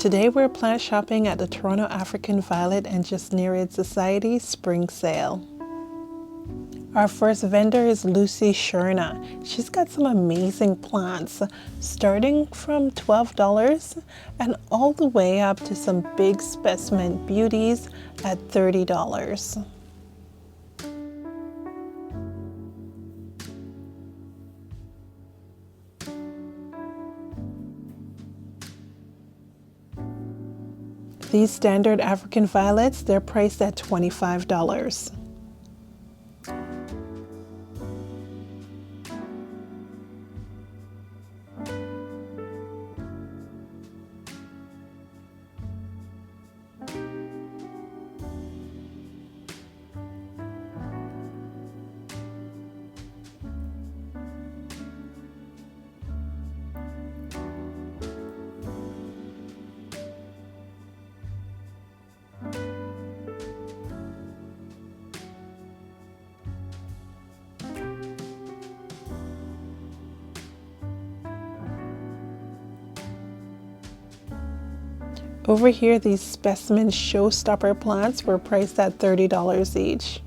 Today we're plant shopping at the Toronto African Violet and Gesneriad Society Spring Sale. Our first vendor is Lucy Sherna. She's got some amazing plants, starting from $12 and all the way up to some big specimen beauties at $30. These standard African violets, they're priced at $25. Over here, these specimen showstopper plants were priced at $30 each.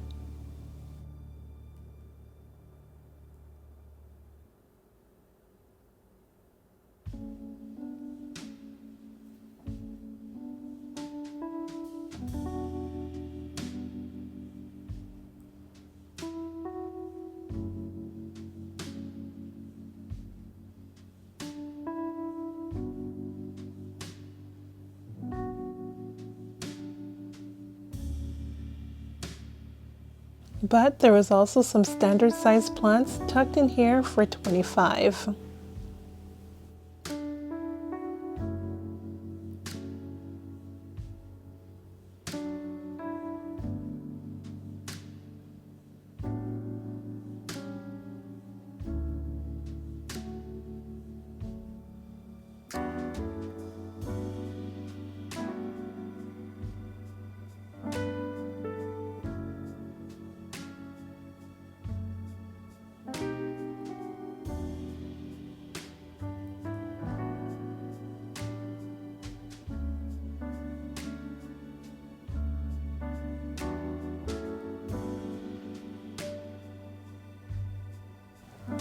But there was also some standard size plants tucked in here for $25.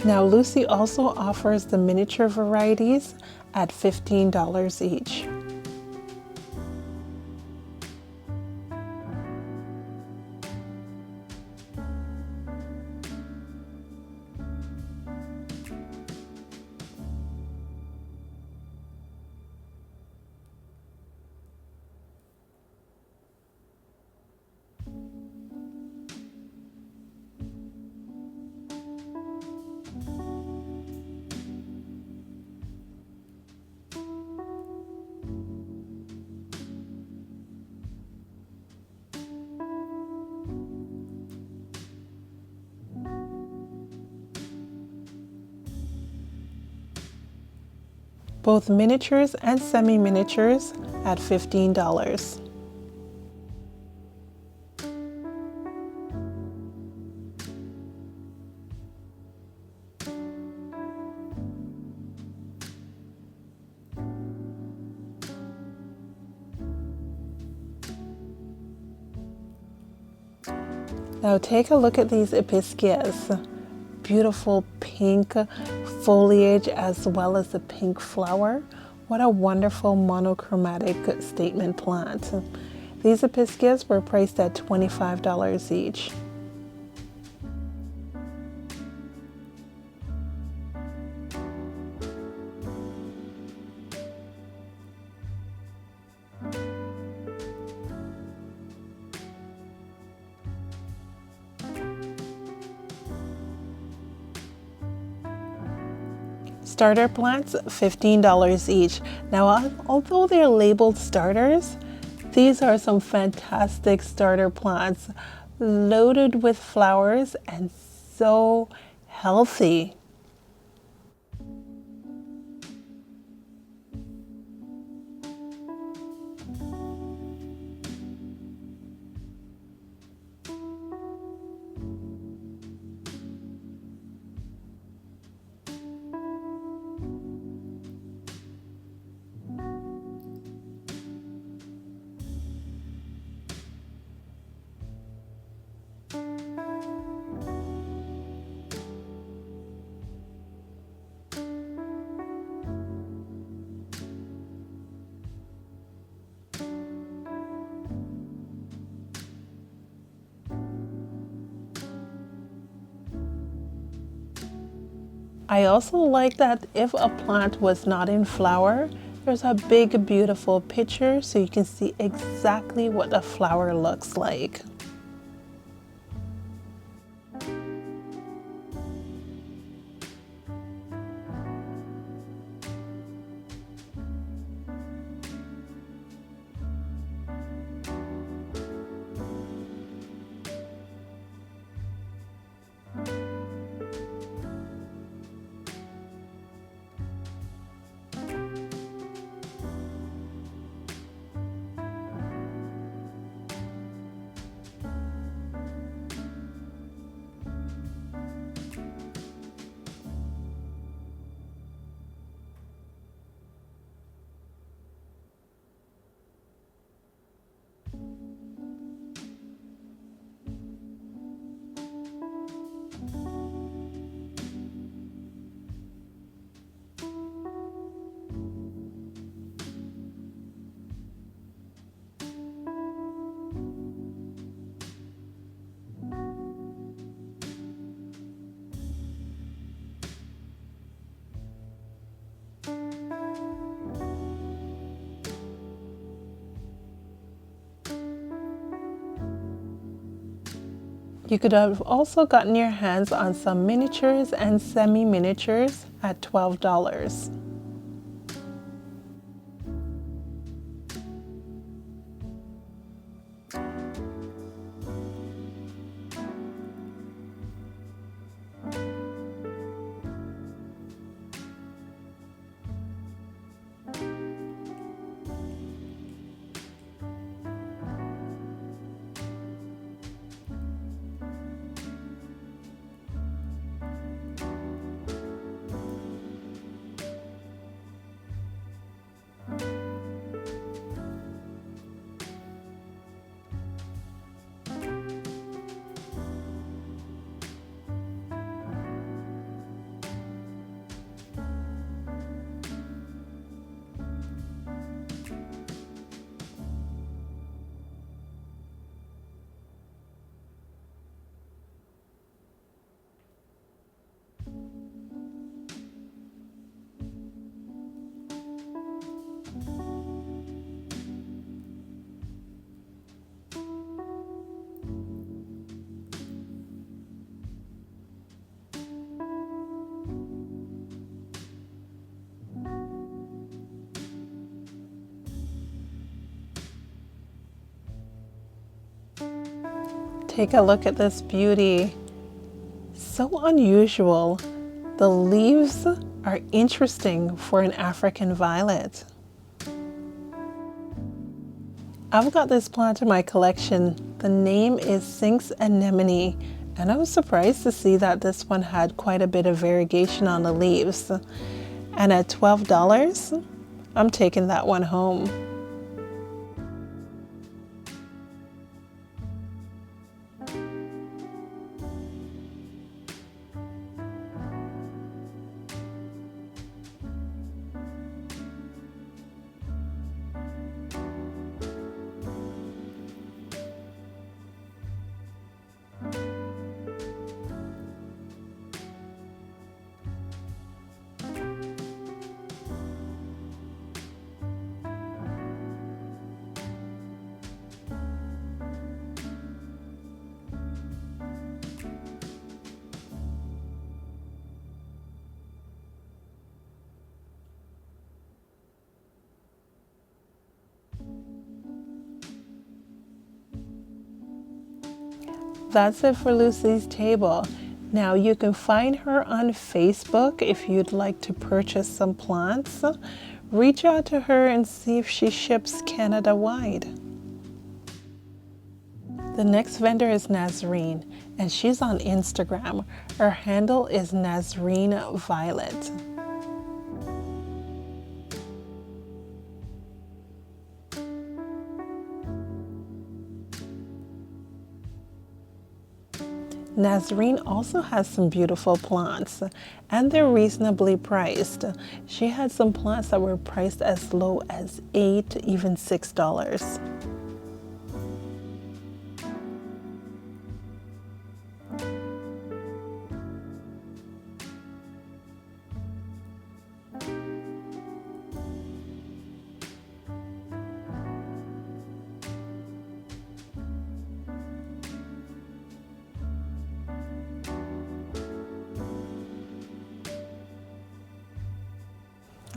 Now Lucy also offers the miniature varieties at $15 each. Both miniatures and semi-miniatures at $15. Now take a look at these Episcias. Beautiful pink foliage as well as the pink flower. What a wonderful monochromatic statement plant. These Episcias were priced at $25 each. Starter plants, $15 each. Now, although they're labeled starters, these are some fantastic starter plants, loaded with flowers and so healthy. I also like that if a plant was not in flower, there's a big beautiful picture so you can see exactly what the flower looks like. You could have also gotten your hands on some miniatures and semi-miniatures at $12. Take a look at this beauty. So unusual. The leaves are interesting for an African violet. I've got this plant in my collection. The name is Sinks Anemone, and I was surprised to see that this one had quite a bit of variegation on the leaves. And at $12, I'm taking that one home. That's it for Lucy's table. Now you can find her on Facebook if you'd like to purchase some plants. Reach out to her and see if she ships Canada-wide. The next vendor is Nazarene, and she's on Instagram. Her handle is Nazarene Violet. Nazarene also has some beautiful plants, and they're reasonably priced. She had some plants that were priced as low as $8, even $6.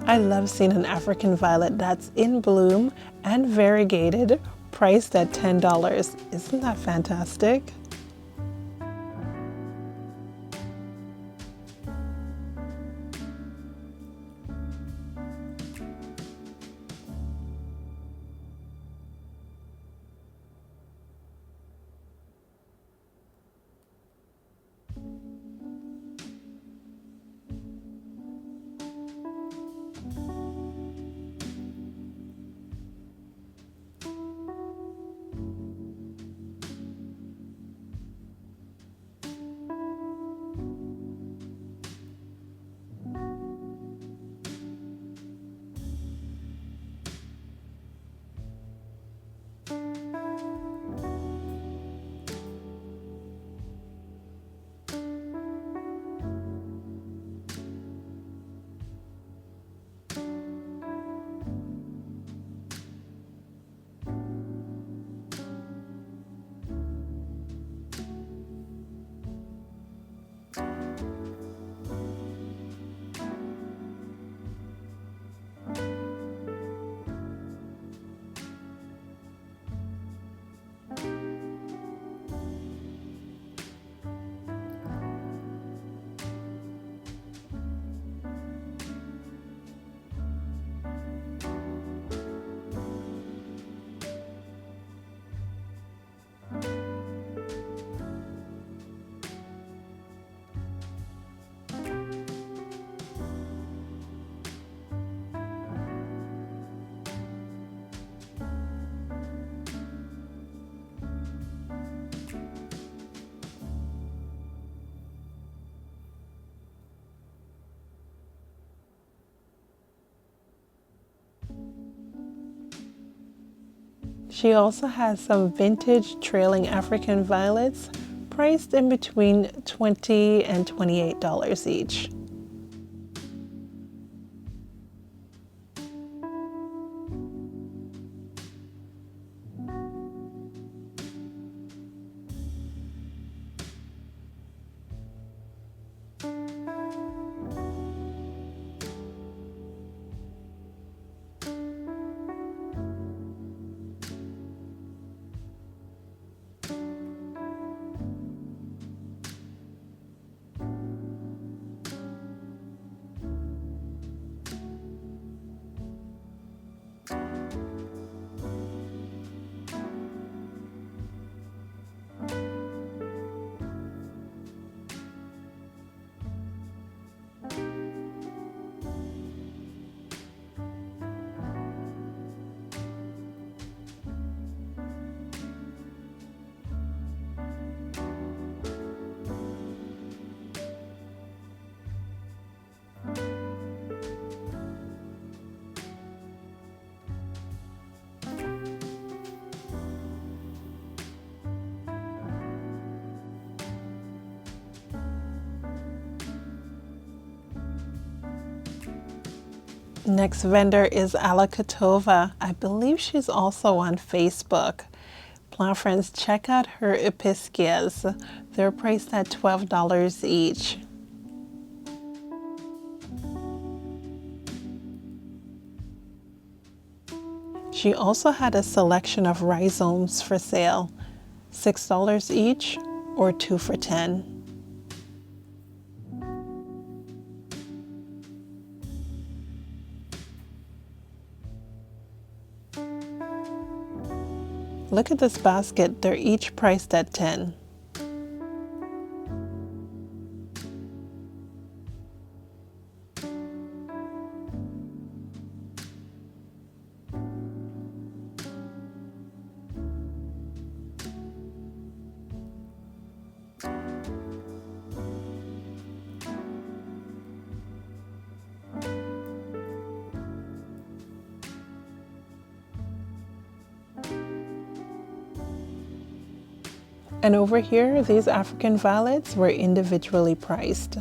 I love seeing an African violet that's in bloom and variegated, priced at $10. Isn't that fantastic? She also has some vintage trailing African violets priced in between $20 and $28 each. Next vendor is Alakova. I believe she's also on Facebook. Plant friends, check out her Episcias. They're priced at $12 each. She also had a selection of rhizomes for sale, $6 each or 2 for $10. Look at this basket, they're each priced at $10. And over here, these African violets were individually priced.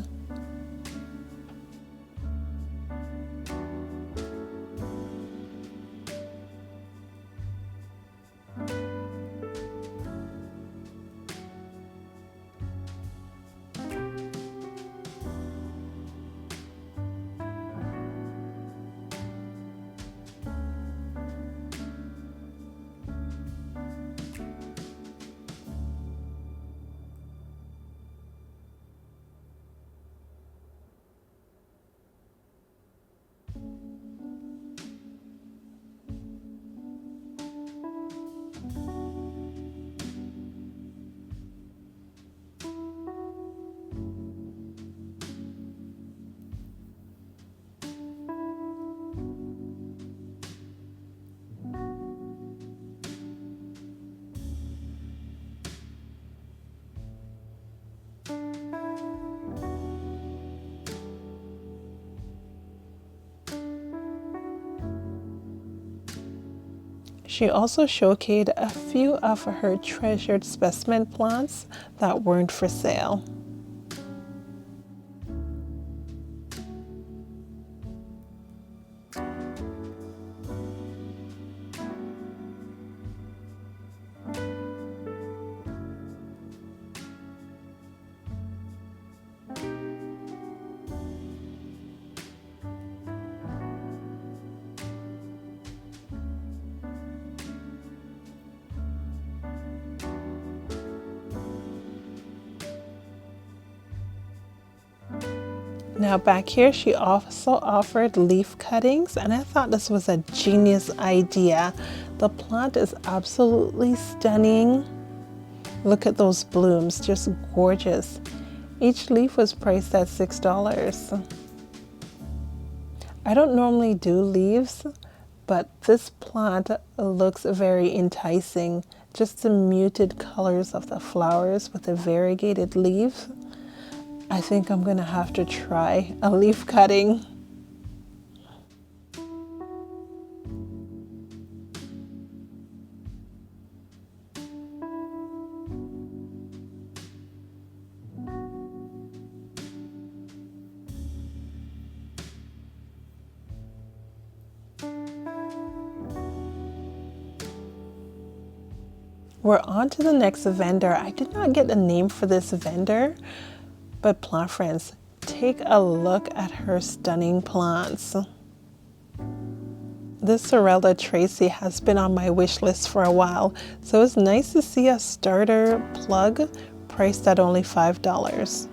She also showcased a few of her treasured specimen plants that weren't for sale. Now back here, she also offered leaf cuttings, and I thought this was a genius idea. The plant is absolutely stunning. Look at those blooms, just gorgeous. Each leaf was priced at $6. I don't normally do leaves, but this plant looks very enticing. Just the muted colors of the flowers with the variegated leaves. I think I'm gonna have to try a leaf cutting. We're on to the next vendor. I did not get a name for this vendor, but plant friends, take a look at her stunning plants. This Sorella Tracy has been on my wish list for a while, so it's nice to see a starter plug priced at only $5.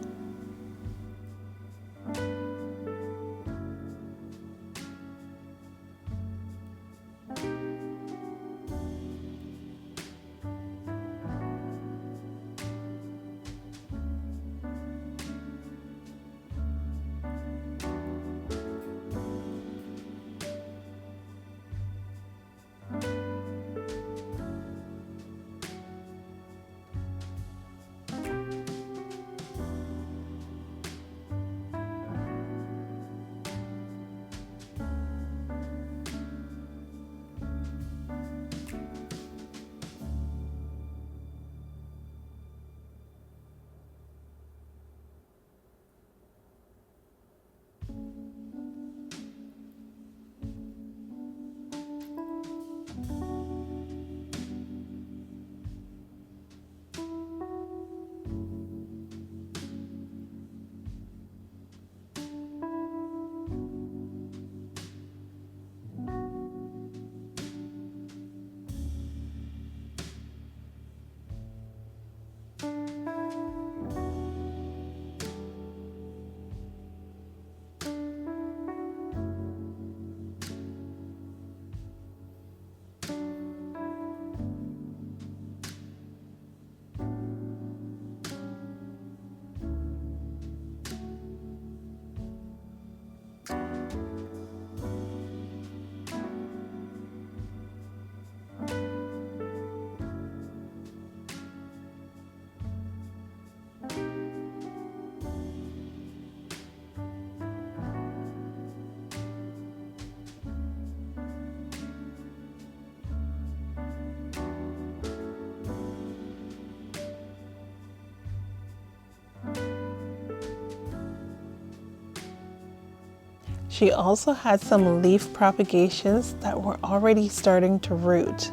She also had some leaf propagations that were already starting to root.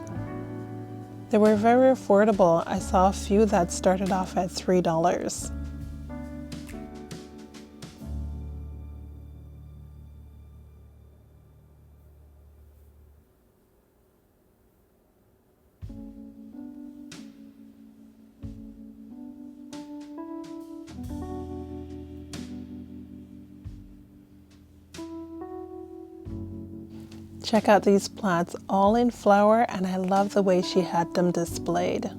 They were very affordable. I saw a few that started off at $3. Check out these plants, all in flower, and I love the way she had them displayed.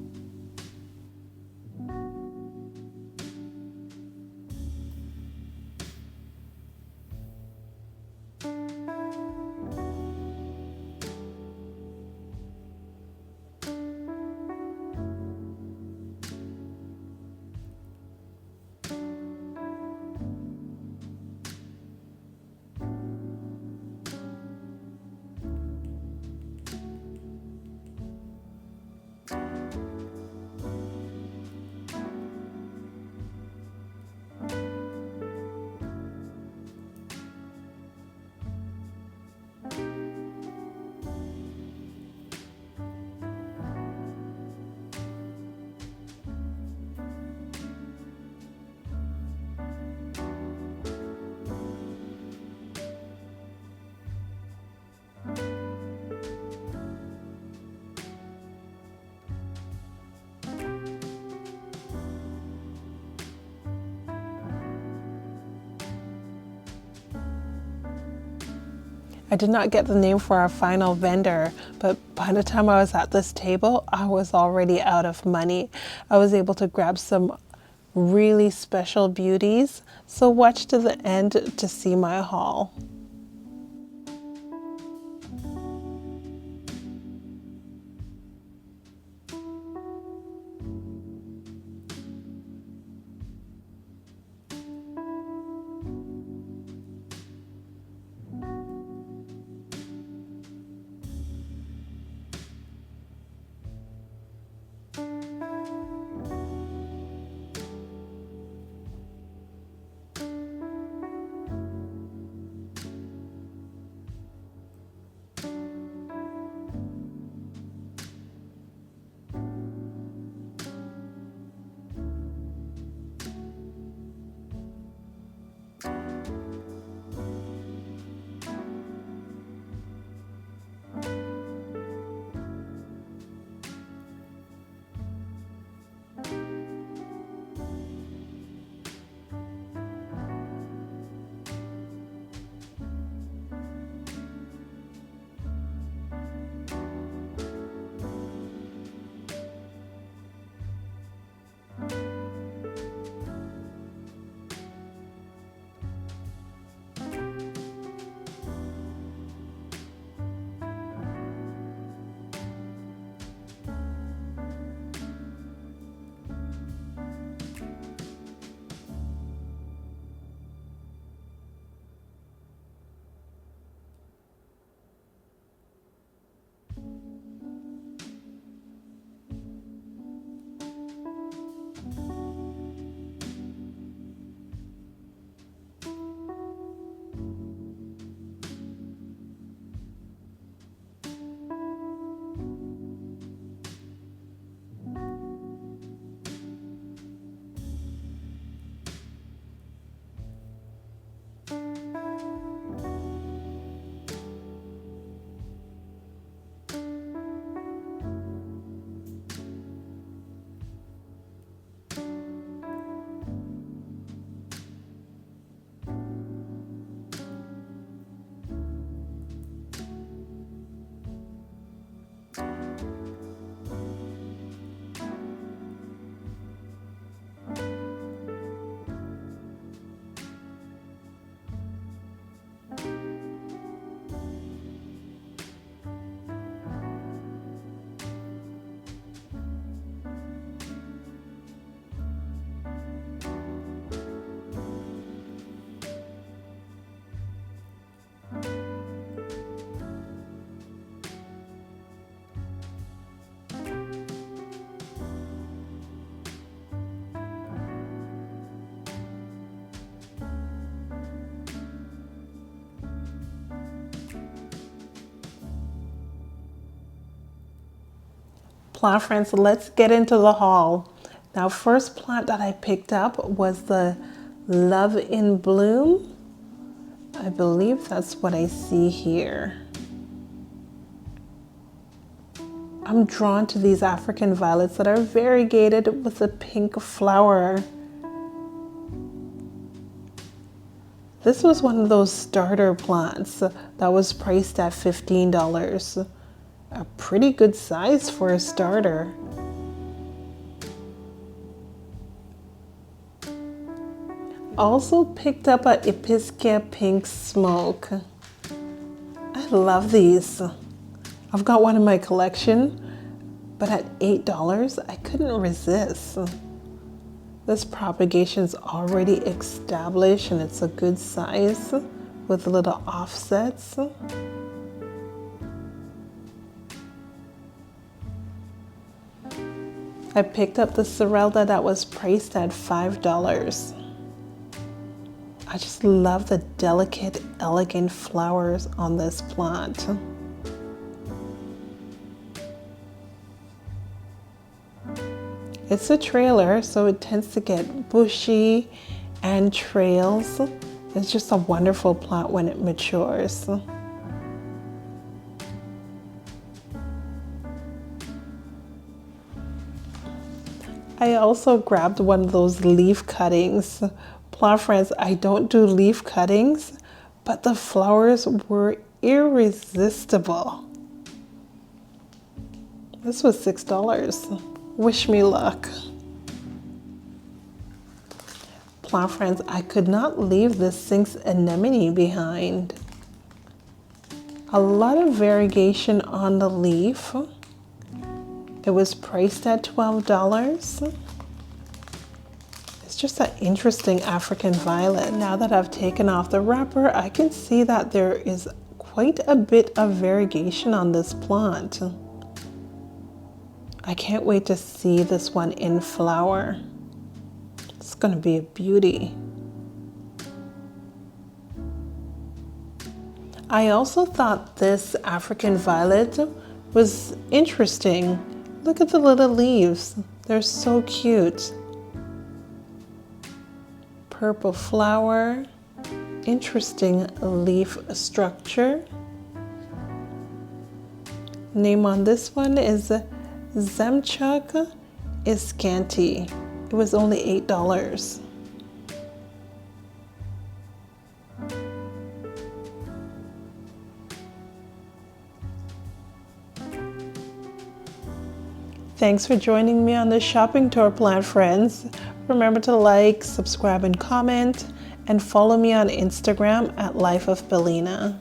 I did not get the name for our final vendor, but by the time I was at this table, I was already out of money. I was able to grab some really special beauties, so watch to the end to see my haul. Plant friends, let's get into the haul. Now, first plant that I picked up was the Love in Bloom. I believe that's what I see here. I'm drawn to these African violets that are variegated with a pink flower. This was one of those starter plants that was priced at $15. A pretty good size for a starter. Also picked up an Episcia pink smoke. I love these. I've got one in my collection, but at $8, I couldn't resist. This propagation's already established and it's a good size with little offsets. I picked up the Sorrelda that was priced at $5. I just love the delicate, elegant flowers on this plant. It's a trailer, so it tends to get bushy and trails. It's just a wonderful plant when it matures. I also grabbed one of those leaf cuttings. Plant friends, I don't do leaf cuttings, but the flowers were irresistible. This was $6. Wish me luck. Plant friends, I could not leave this Sphinx anemone behind. A lot of variegation on the leaf. It was priced at $12. It's just an interesting African violet. Now that I've taken off the wrapper, I can see that there is quite a bit of variegation on this plant. I can't wait to see this one in flower. It's going to be a beauty. I also thought this African violet was interesting. Look at the little leaves. They're so cute. Purple flower. Interesting leaf structure. Name on this one is Zemchuk Iskanti. It was only $8. Thanks for joining me on this shopping tour, plant friends. Remember to like, subscribe, and comment, and follow me on Instagram at Life of Bellina.